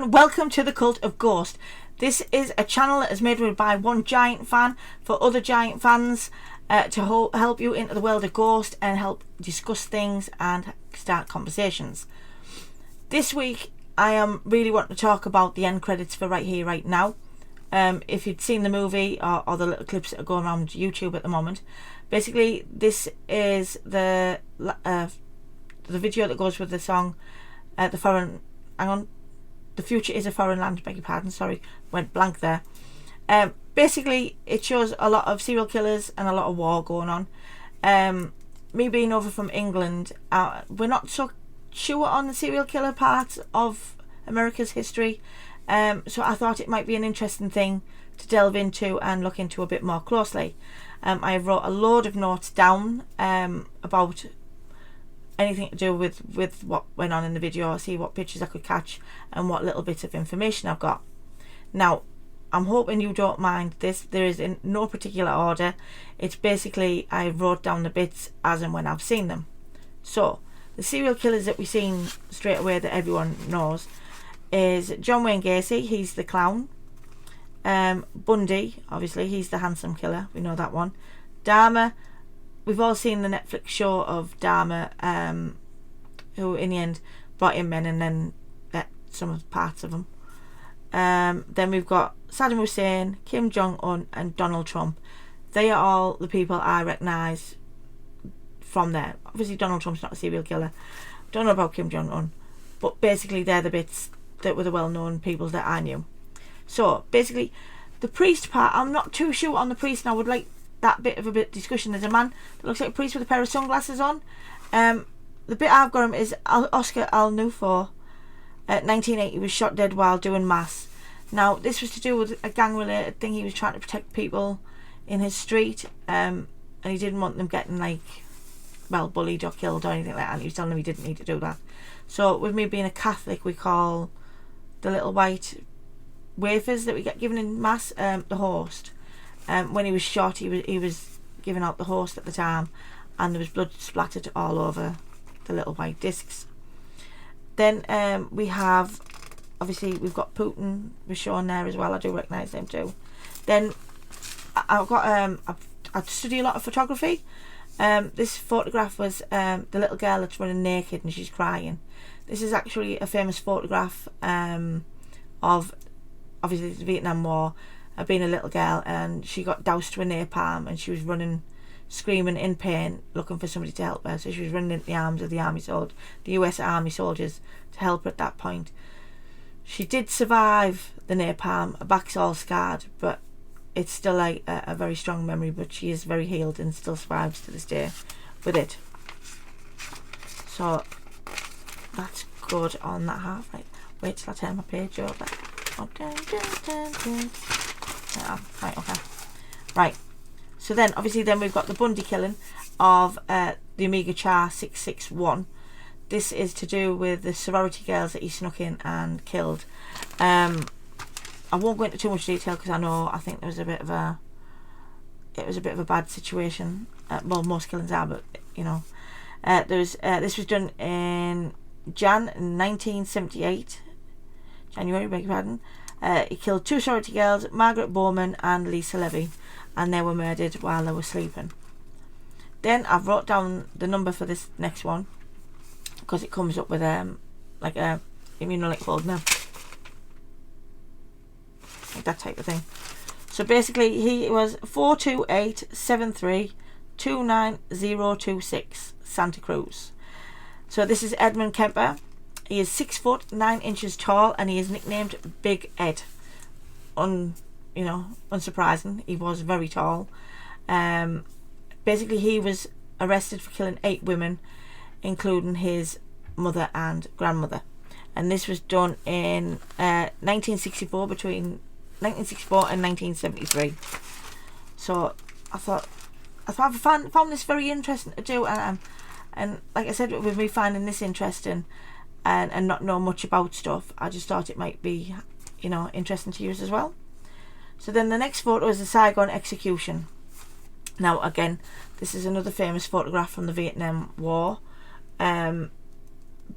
and welcome to the Cult of Ghost. This is a channel that is made by one giant fan for other giant fans to help you into the world of Ghost and help discuss things and start conversations. This week I am really wanting to talk about the end credits for Right Here Right Now. If you'd seen the movie or the little clips that are going around YouTube at the moment, basically this is the video that goes with the song The Future is a Foreign Land, beg your pardon, sorry, went blank there. Basically it shows a lot of serial killers and a lot of war going on. Me being over from England, we're not so sure on the serial killer part of America's history, so I thought it might be an interesting thing to delve into and look into a bit more closely. I wrote a load of notes down about anything to do with what went on in the video, see what pictures I could catch and what little bits of information I've got. Now, I'm hoping you don't mind this. There is in no particular order. It's basically I wrote down the bits as and when I've seen them. So, the serial killers that we've seen straight away that everyone knows is John Wayne Gacy, he's the clown. Bundy, obviously, he's the handsome killer, we know that one. Dahmer, we've all seen the Netflix show of Dahmer, who in the end brought in men and then ate some of the parts of them. Then we've got Saddam Hussein, Kim Jong-un and Donald Trump. They are all the people I recognise from there. Obviously Donald Trump's not a serial killer. Don't know about Kim Jong-un, but basically they're the bits that were the well-known people that I knew. So basically the priest part, I'm not too sure on the priest, and I would like that bit of a bit discussion. There's a man that looks like a priest with a pair of sunglasses on. The bit I've got him is Oscar Al-Nufo. 1980 was shot dead while doing mass. Now this was to do with a gang related thing. He was trying to protect people in his street, and he didn't want them getting bullied or killed or anything like that, and he was telling them he didn't need to do that. So with me being a Catholic, we call the little white wafers that we get given in mass the host. When he was shot, he was giving out the host at the time, and there was blood splattered all over the little white discs. Then we have, obviously we've got Putin was shown there as well. I do recognise them too. Then I've got I study a lot of photography. This photograph was the little girl that's running naked and she's crying. This is actually a famous photograph of obviously the Vietnam War. Being a little girl, and she got doused with napalm and she was running screaming in pain looking for somebody to help her. So she was running into the arms of the US Army soldiers to help her at that point. She did survive the napalm. Her back's all scarred, but it's still like a very strong memory, but she is very healed and still survives to this day with it. So that's good on that half. Right, wait till I turn my page over. Oh, dun, dun, dun, dun. Right, okay. Right. So then, obviously, we've got the Bundy killing of the Omega Char 661. This is to do with the sorority girls that he snuck in and killed. I won't go into too much detail because I think there was a bit of a bad situation. Well, most killings are, but you know, this was done in January 1978. January, beg your pardon. He killed two sorority girls, Margaret Bowman and Lisa Levy, and they were murdered while they were sleeping. Then I've wrote down the number for this next one because it comes up with like a fold now, like that type of thing. So basically he was 42873290026 Santa Cruz. So this is Edmund Kemper. He is 6 foot 9 inches tall and he is nicknamed Big Ed. Unsurprising, he was very tall. Basically he was arrested for killing 8 women, including his mother and grandmother. And this was done in 1964, between 1964 and 1973. So I found this very interesting to do, and like I said, with me finding this interesting and not know much about stuff, I just thought it might be, interesting to use as well. So then the next photo is the Saigon execution. Now again, this is another famous photograph from the Vietnam War.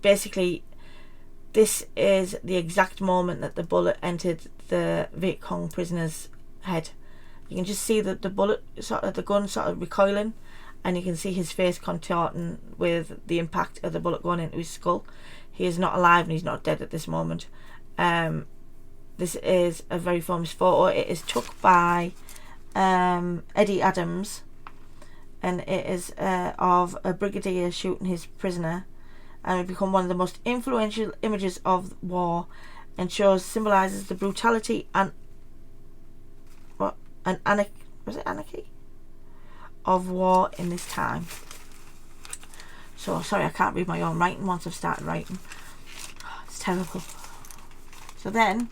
Basically this is the exact moment that the bullet entered the Viet Cong prisoner's head. You can just see that the bullet, the gun sort of recoiling, and you can see his face contorting with the impact of the bullet going into his skull. He is not alive and he's not dead at this moment. This is a very famous photo. It is took by Eddie Adams, and it is of a brigadier shooting his prisoner, and it become one of the most influential images of war, and symbolises the brutality and anarchy of war in this time. So sorry, I can't read my own writing once I've started writing. It's terrible. So then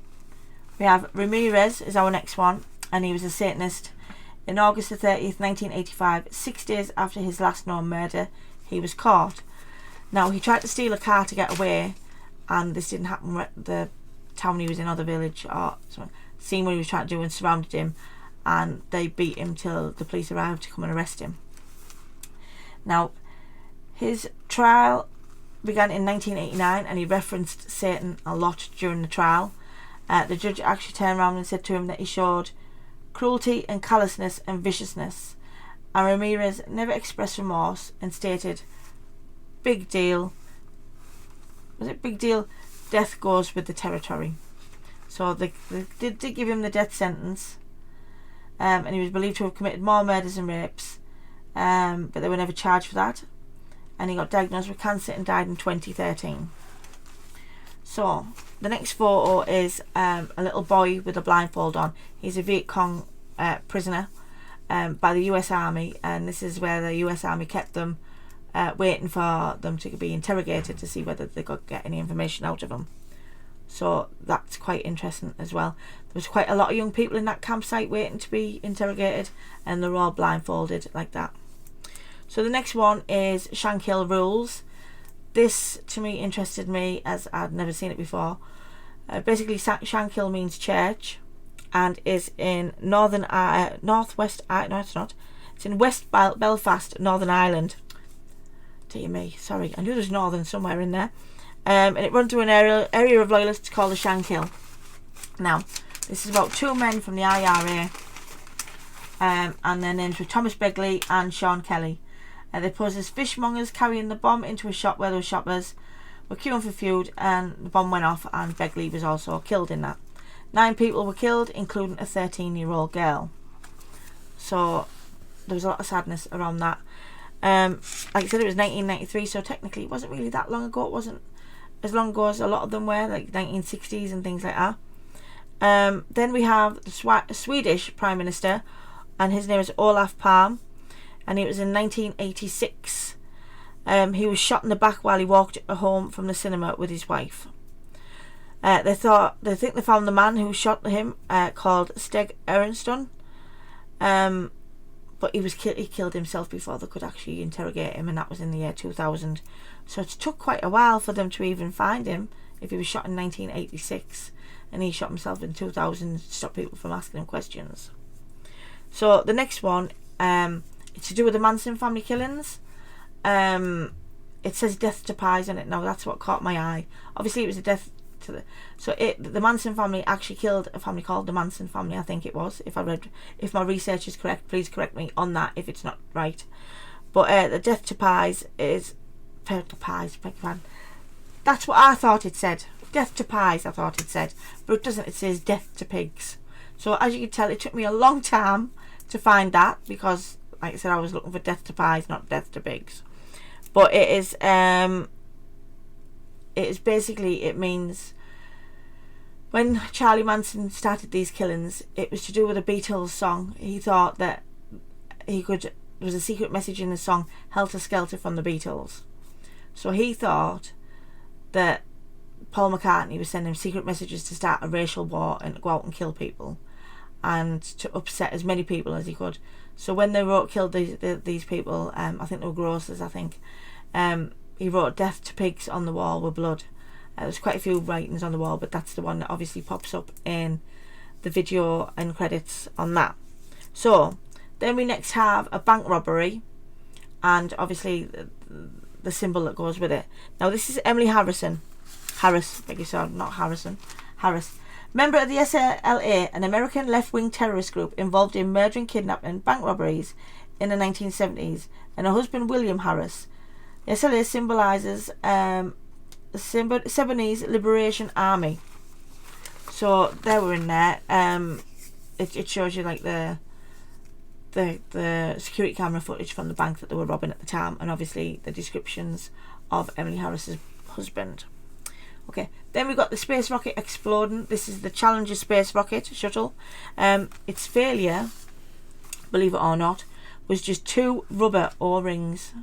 we have Ramirez is our next one, and he was a Satanist. In August the 30th, 1985, 6 days after his last known murder, he was caught. Now, he tried to steal a car to get away, and this didn't happen at the town he was in, or the village, or seen what he was trying to do, and surrounded him, and they beat him till the police arrived to come and arrest him. Now, his trial began in 1989, and he referenced Satan a lot during the trial. The judge actually turned around and said to him that he showed cruelty and callousness and viciousness, and Ramirez never expressed remorse and stated, "Big deal." Was it big deal? Death goes with the territory. So they did give him the death sentence, and he was believed to have committed more murders and rapes, but they were never charged for that, and he got diagnosed with cancer and died in 2013. So the next photo is a little boy with a blindfold on. He's a Viet Cong prisoner by the US Army, and this is where the US Army kept them, waiting for them to be interrogated to see whether they could get any information out of them. So that's quite interesting as well. There was quite a lot of young people in that campsite waiting to be interrogated, and they're all blindfolded like that. So the next one is Shankill Rules. This to me interested me as I'd never seen it before. Basically, Shankill means church, and is in northwest. No, it's not. It's in West Belfast, Northern Ireland. Dear me, sorry, I knew there was northern somewhere in there. And it runs through an area of loyalists called the Shankill. Now, this is about two men from the IRA, and their names were Thomas Begley and Sean Kelly. They posed as fishmongers carrying the bomb into a shop where those shoppers were queuing for food, and the bomb went off, and Begley was also killed in that. 9 people were killed, including a 13-year-old girl. So there was a lot of sadness around that. Like I said, it was 1993, so technically it wasn't really that long ago. It wasn't as long ago as a lot of them were, like 1960s and things like that. Then we have the Swedish Prime Minister, and his name is Olof Palme, and it was in 1986. He was shot in the back while he walked home from the cinema with his wife. They think they found the man who shot him, called Stig Ehrenstone, but he killed himself before they could actually interrogate him, and that was in the year 2000. So it took quite a while for them to even find him, if he was shot in 1986 and he shot himself in 2000 to stop people from asking him questions. So the next one, it's to do with the Manson family killings. It says death to pies on it. Now that's what caught my eye. Obviously it was a death to the Manson family actually killed a family called the Manson family, I think it was. If my research is correct, please correct me on that if it's not right. But the death to pies is that's what I thought it said. Death to pies, I thought it said, but it doesn't. It says death to pigs. So as you can tell, it took me a long time to find that, because like I said, I was looking for death to pies, not death to pigs. But it is basically, it means when Charlie Manson started these killings, it was to do with a Beatles song. He thought that there was a secret message in the song Helter Skelter from the Beatles. So he thought that Paul McCartney was sending secret messages to start a racial war and to go out and kill people, and to upset as many people as he could. So when they killed these people, I think they were grocers, I think, he wrote death to pigs on the wall with blood. There's quite a few writings on the wall, but that's the one that obviously pops up in the video and credits on that. So then we next have a bank robbery, and obviously the symbol that goes with it. Now this is Emily Harrison. Harris, beg your pardon, not Harrison, Harris. Member of the SLA, an American left-wing terrorist group involved in murder and kidnapping and bank robberies in the 1970s, and her husband William Harris. The SLA symbolises the Sudanese Liberation Army. So they were in there. It shows you like the security camera footage from the bank that they were robbing at the time, and obviously the descriptions of Emily Harris's husband. Okay, then we've got the space rocket exploding. This is the Challenger space rocket shuttle. Its failure, believe it or not, was just 2 rubber O-rings,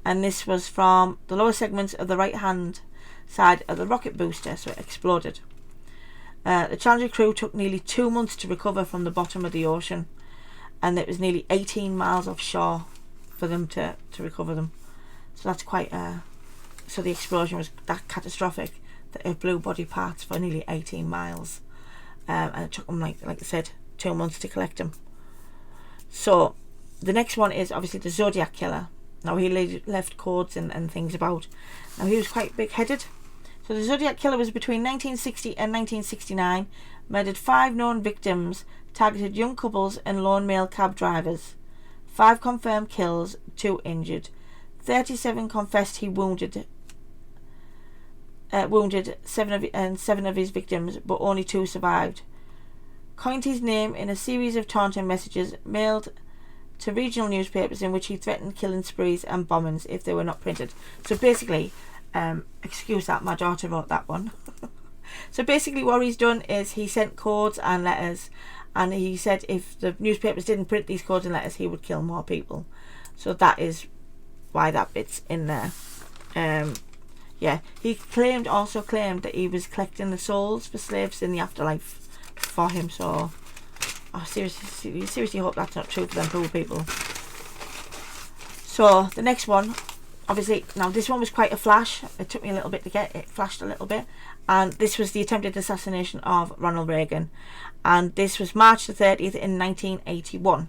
and this was from the lower segments of the right hand side of the rocket booster, so it exploded. The Challenger crew took nearly 2 months to recover from the bottom of the ocean, and it was nearly 18 miles offshore for them to recover them. So that's quite so the explosion was that catastrophic that it blew body parts for nearly 18 miles, and it took them, like I said, 2 months to collect them. So the next one is obviously the Zodiac Killer. Now he left codes and things about. Now he was quite big-headed. So the Zodiac Killer was between 1960 and 1969, murdered 5 known victims, targeted young couples and lone male cab drivers. 5 confirmed kills, 2 injured. 37 confessed he wounded 7 of his victims, but only 2 survived. Coined his name in a series of taunting messages mailed to regional newspapers in which he threatened killing sprees and bombings if they were not printed. So basically, excuse that, my daughter wrote that one. So basically what he's done is he sent codes and letters, and he said if the newspapers didn't print these codes and letters, he would kill more people. So that is why that bit's in there. Yeah, he also claimed that he was collecting the souls for slaves in the afterlife for him. So I seriously hope that's not true for them poor people. So the next one, obviously, now this one was quite a flash. It took me a little bit to get it. Flashed a little bit, and this was the attempted assassination of Ronald Reagan, and this was March the 30th in 1981.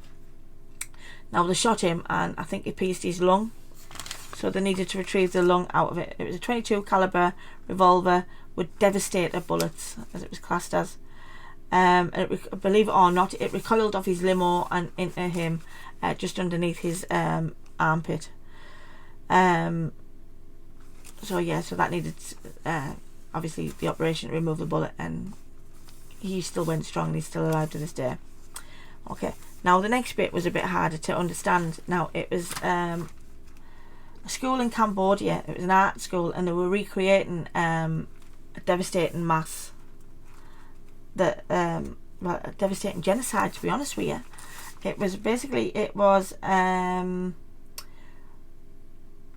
Now they shot him, and I think it pierced his lung, so they needed to retrieve the lung out of it. It was a .22 caliber revolver with devastator bullets, as it was classed as. And believe it or not, it recoiled off his limo and into him, just underneath his armpit. So yeah, so that needed obviously the operation to remove the bullet, and he still went strong, and he's still alive to this day. Okay, now the next bit was a bit harder to understand. Now it was a school in Cambodia. It was an art school, and they were recreating a devastating mass, well, a devastating genocide, to be honest with you. It was basically,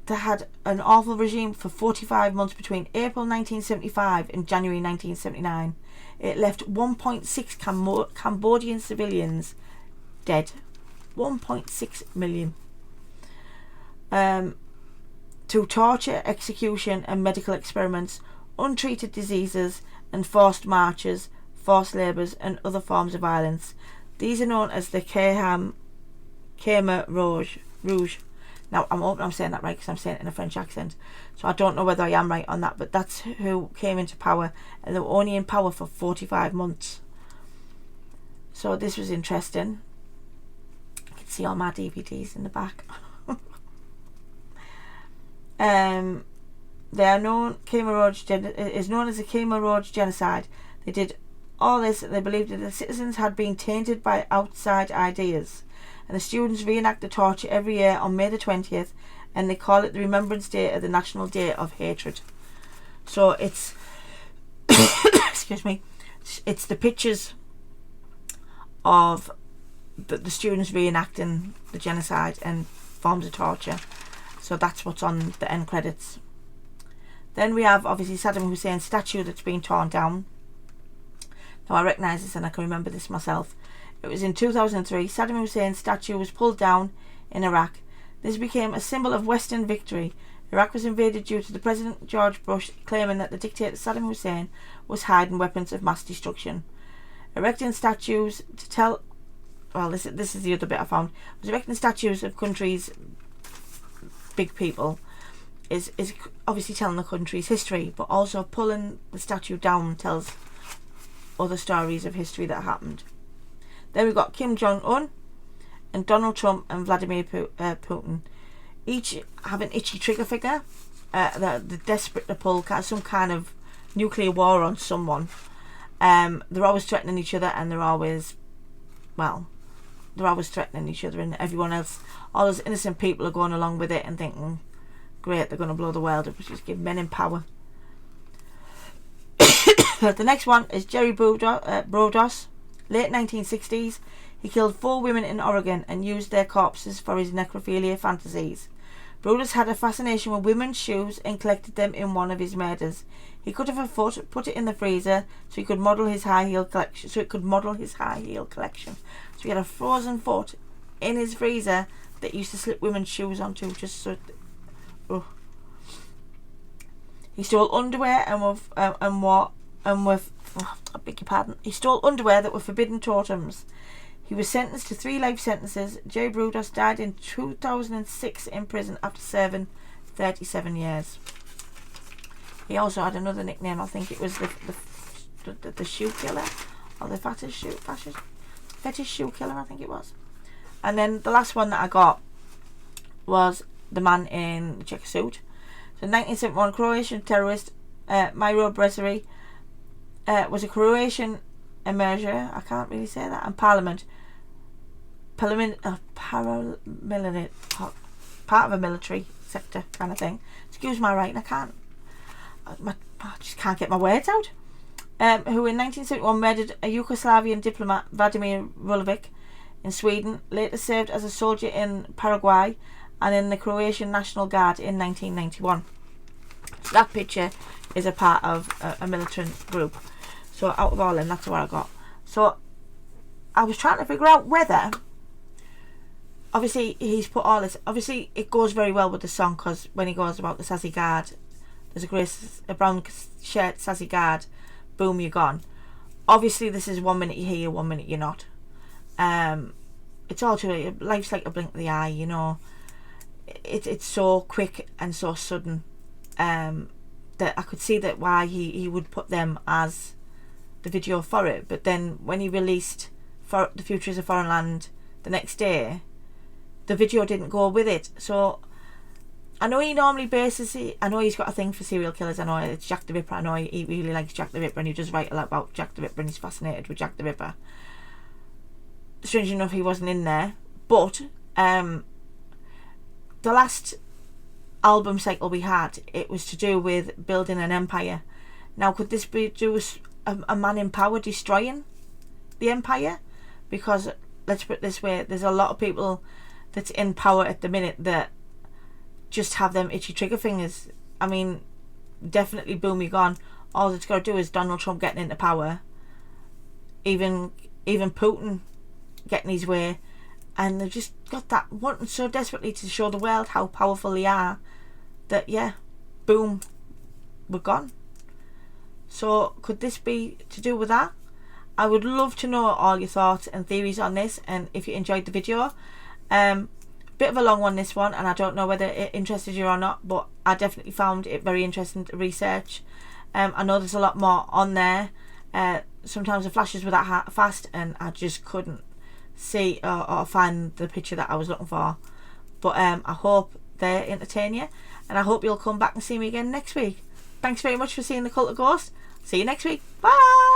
they had an awful regime for 45 months between April 1975 and January 1979. It left 1.6 Cambodian civilians dead. 1.6 million. To torture, execution and medical experiments, untreated diseases and forced marches, forced labours and other forms of violence. These are known as the Khmer Rouge. Now, I'm hoping I'm saying that right, because I'm saying it in a French accent. So I don't know whether I am right on that, but that's who came into power, and they were only in power for 45 months. So this was interesting. You can see all my DVDs in the back. They are known, is known as the Khmer Rouge genocide. They did all this. They believed that the citizens had been tainted by outside ideas. And the students reenact the torture every year on May the 20th, and they call it the Remembrance Day of the National Day of Hatred. So it's excuse me, it's the pictures of the students reenacting the genocide and forms of torture. So that's what's on the end credits. Then we have obviously Saddam Hussein's statue that's been torn down. Now I recognise this and I can remember this myself. It was in 2003. Saddam Hussein's statue was pulled down in Iraq. This became a symbol of Western victory. Iraq was invaded due to the President George Bush claiming that the dictator Saddam Hussein was hiding weapons of mass destruction. Erecting statues to tell... Well, this is the other bit I found. Was erecting statues of countries, big people, is obviously telling the country's history, but also pulling the statue down tells other stories of history that happened. Then we've got Kim Jong-un and Donald Trump and Vladimir Putin, each have an itchy trigger finger. They're desperate to pull some kind of nuclear war on someone. They're always threatening each other, and they're always threatening each other, and everyone else, all those innocent people, are going along with it and thinking, great, they're going to blow the world up, just give men in power. The next one is Jerry Brodos. Late 1960s, he killed 4 women in Oregon and used their corpses for his necrophilia fantasies. Brodos had a fascination with women's shoes and collected them in one of his murders. He cut off a foot, put it in the freezer so he could model his high heel collection. So he had a frozen foot in his freezer that he used to slip women's shoes onto, just so. He stole underwear He stole underwear that were forbidden totems. He was sentenced to 3 life sentences. Jerry Brodos died in 2006 in prison after serving 37 years. He also had another nickname. I think it was the shoe killer, or the fetish shoe killer, I think it was. And then the last one that I got was the man in the checker suit. So 1971 Croatian terrorist Miro Bresari was a Croatian emerger, I can't really say that, and paramilitary, part of a military sector kind of thing. Excuse my writing, I just can't get my words out. Who in 1971 murdered a Yugoslavian diplomat, Vladimir Rulovic, in Sweden, later served as a soldier in Paraguay and in the Croatian National Guard in 1991. So that picture is a part of a militant group. So out of all them, that's what I got. So I was trying to figure out whether, obviously he's put all this, obviously it goes very well with the song, because when he goes about the sassy guard, there's a brown shirt sassy guard, boom, you're gone. Obviously this is 1 minute you're here, 1 minute you're not. It's all true. Life's like a blink of the eye, you know. It's so quick and so sudden, that I could see that why he would put them as the video for it. But then when he released For The Future Is a Foreign Land the next day, the video didn't go with it. So I know he normally bases it, I know he's got a thing for serial killers, I know it's Jack the Ripper, I know he really likes Jack the Ripper, and he does write a lot about Jack the Ripper, and he's fascinated with Jack the Ripper. Strange enough, he wasn't in there. But the last album cycle we had, it was to do with building an empire. Now, could this be to do with a man in power destroying the empire? Because let's put it this way, there's a lot of people that's in power at the minute that just have them itchy trigger fingers. I mean, definitely boom, you're gone. All it's got to do is Donald Trump getting into power, even Putin getting his way, and they've just got that wanting so desperately to show the world how powerful they are, that yeah, boom, we're gone. So could this be to do with that? I would love to know all your thoughts and theories on this, and if you enjoyed the video. Bit of a long one, this one, and I don't know whether it interested you or not, but I definitely found it very interesting to research. I know there's a lot more on there. Sometimes the flashes were that fast and I just couldn't see or find the picture that I was looking for. But I hope they entertain you, and I hope you'll come back and see me again next week. Thanks very much for seeing The Cult of Ghost. See you next week. Bye!